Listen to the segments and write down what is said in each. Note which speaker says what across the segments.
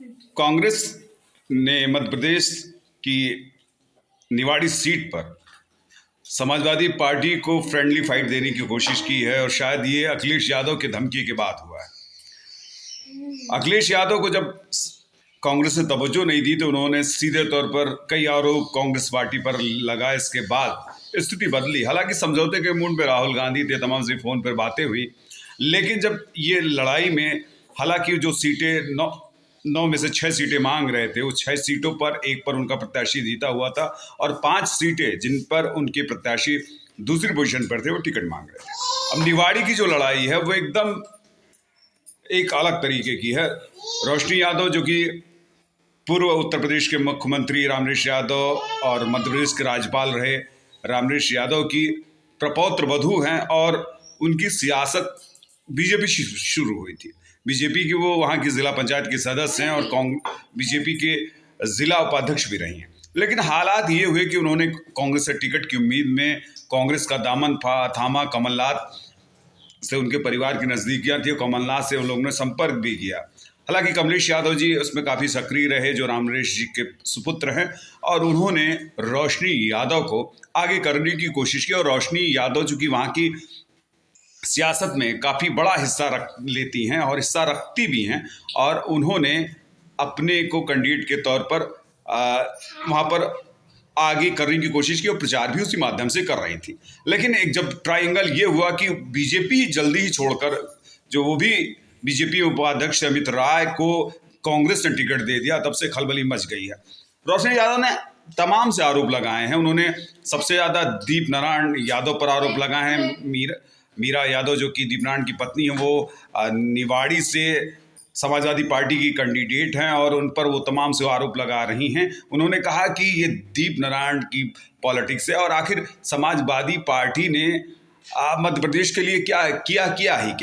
Speaker 1: कांग्रेस ने मध्य प्रदेश की निवाड़ी सीट पर समाजवादी पार्टी को फ्रेंडली फाइट देने की कोशिश की है और शायद ये अखिलेश यादव की धमकी के बाद हुआ है। अखिलेश यादव को जब कांग्रेस ने तवज्जो नहीं दी तो उन्होंने सीधे तौर पर कई आरोप कांग्रेस पार्टी पर लगाए। इसके बाद स्थिति बदली। हालांकि समझौते के मूड में राहुल गांधी थे, तमाम से फोन पर बातें हुई, लेकिन जब ये लड़ाई में हालांकि जो सीटें नौ में से 6 सीटें मांग रहे थे, उस 6 सीटों पर एक पर उनका प्रत्याशी जीता हुआ था और 5 सीटें जिन पर उनके प्रत्याशी दूसरी पोजीशन पर थे वो टिकट मांग रहे थे। अब निवाड़ी की जो लड़ाई है वो एकदम एक अलग तरीके की है। रोशनी यादव जो कि पूर्व उत्तर प्रदेश के मुख्यमंत्री रामवृक्ष यादव और मध्य प्रदेश के राज्यपाल रहे रामवृक्ष यादव की प्रपौत्र वधू हैं और उनकी सियासत बीजेपी शुरू हुई थी। बीजेपी की वो वहाँ की जिला पंचायत के सदस्य हैं और बीजेपी के जिला उपाध्यक्ष भी रही हैं। लेकिन हालात ये हुए कि उन्होंने कांग्रेस से टिकट की उम्मीद में कांग्रेस का दामन थामा। कमलनाथ से उनके परिवार की नज़दीकियाँ थी, कमलनाथ से उन लोगों ने संपर्क भी किया। हालांकि कमलेश यादव जी उसमें काफ़ी सक्रिय रहे, जो रामवृक्ष जी के सुपुत्र हैं, और उन्होंने रोशनी यादव को आगे करने की कोशिश की। और रोशनी यादव चूँकि वहाँ की सियासत में काफ़ी बड़ा हिस्सा लेती हैं और हिस्सा रखती भी हैं, और उन्होंने अपने को कैंडिडेट के तौर पर वहाँ पर आगे करने की कोशिश की और प्रचार भी उसी माध्यम से कर रही थी। लेकिन एक जब ट्रायंगल ये हुआ कि बीजेपी जल्दी ही छोड़कर जो वो भी बीजेपी उपाध्यक्ष अमित राय को कांग्रेस ने टिकट दे दिया, तब से खलबली मच गई है। रोशनी यादव ने तमाम से आरोप लगाए हैं। उन्होंने सबसे ज़्यादा दीप नारायण यादव पर आरोप लगाए हैं। मीरा यादव जो कि दीप नारायण की पत्नी है, वो निवाड़ी से समाजवादी पार्टी की कैंडिडेट हैं और उन पर वो तमाम से आरोप लगा रही हैं। उन्होंने कहा कि ये दीप नारायण की पॉलिटिक्स है और आखिर समाजवादी पार्टी ने मध्य प्रदेश के लिए क्या किया।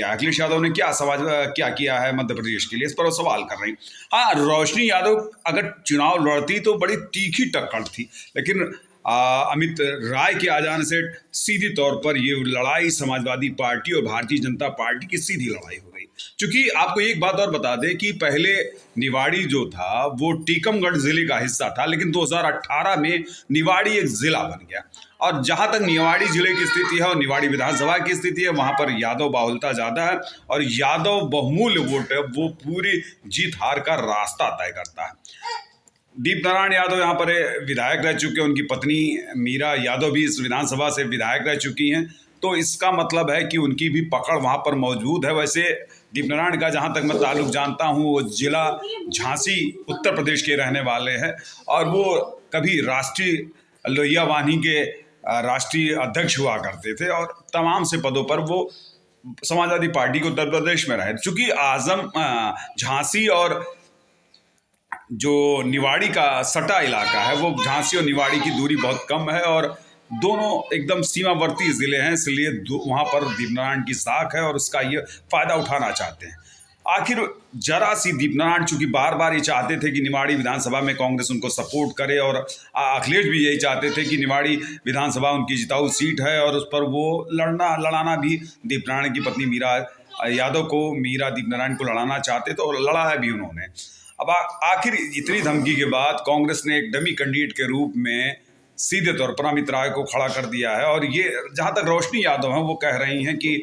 Speaker 1: अखिलेश यादव ने क्या किया है मध्य प्रदेश के लिए, इस पर वो सवाल कर रही। हाँ, रोशनी यादव अगर चुनाव लड़ती तो बड़ी तीखी टक्कर थी, लेकिन अमित राय के आ जाने से सीधी तौर पर ये लड़ाई समाजवादी पार्टी और भारतीय जनता पार्टी की सीधी लड़ाई हो गई। क्योंकि आपको एक बात और बता दें कि पहले निवाड़ी जो था वो टीकमगढ़ जिले का हिस्सा था, लेकिन 2018 में निवाड़ी एक जिला बन गया। और जहां तक निवाड़ी जिले की स्थिति है और निवाड़ी विधानसभा की स्थिति है, वहां पर यादव बाहुलता ज़्यादा है और यादव बहुमूल्य वोट है, वो पूरी जीत हार का रास्ता तय करता है। दीप नारायण यादव यहाँ पर विधायक रह चुके हैं, उनकी पत्नी मीरा यादव भी इस विधानसभा से विधायक रह चुकी हैं, तो इसका मतलब है कि उनकी भी पकड़ वहाँ पर मौजूद है। वैसे दीप नारायण का जहाँ तक मैं ताल्लुक जानता हूँ, वो जिला झांसी उत्तर प्रदेश के रहने वाले हैं और वो कभी राष्ट्रीय लोहिया वाहिनी के राष्ट्रीय अध्यक्ष हुआ करते थे और तमाम से पदों पर वो समाजवादी पार्टी के उत्तर प्रदेश में रहे। चूँकि झांसी और जो निवाड़ी का सटा इलाका है, वो झांसी और निवाड़ी की दूरी बहुत कम है और दोनों एकदम सीमावर्ती ज़िले हैं, इसलिए वहाँ पर दीप नारायण की साख है और उसका ये फ़ायदा उठाना चाहते हैं। आखिर जरा सी दीप नारायण चूँकि बार बार ये चाहते थे कि निवाड़ी विधानसभा में कांग्रेस उनको सपोर्ट करे और अखिलेश भी यही चाहते थे कि निवाड़ी विधानसभा उनकी जिताऊ सीट है और उस पर वो लड़ाना भी दीप नारायण की पत्नी मीरा दीप नारायण को लड़ाना चाहते थे और लड़ा है भी उन्होंने। अब आखिर इतनी धमकी के बाद कांग्रेस ने एक डमी कैंडिडेट के रूप में सीधे तौर पर अमित राय को खड़ा कर दिया है और ये जहां तक रोशनी यादव हैं वो कह रही हैं कि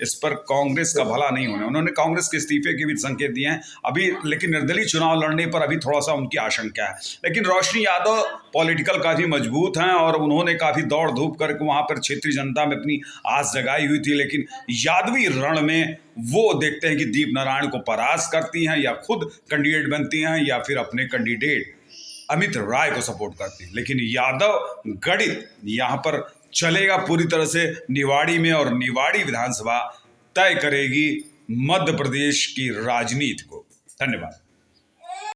Speaker 1: इस पर कांग्रेस का भला नहीं होने। उन्होंने कांग्रेस के इस्तीफे के भी संकेत दिए हैं अभी, लेकिन निर्दलीय चुनाव लड़ने पर अभी थोड़ा सा उनकी आशंका है। लेकिन रोशनी यादव पॉलिटिकल काफ़ी मजबूत हैं और उन्होंने काफ़ी दौड़ धूप करके वहाँ पर क्षेत्रीय जनता में अपनी आस जगाई हुई थी, लेकिन यादवी रण में वो देखते हैं कि दीप नारायण को परास्त करती हैं या खुद कैंडिडेट बनती हैं या फिर अपने कैंडिडेट अमित राय को सपोर्ट करती हैं। लेकिन यादव गणित यहाँ पर चलेगा पूरी तरह से निवाड़ी में और निवाड़ी विधानसभा तय करेगी मध्य प्रदेश की राजनीति को। धन्यवाद।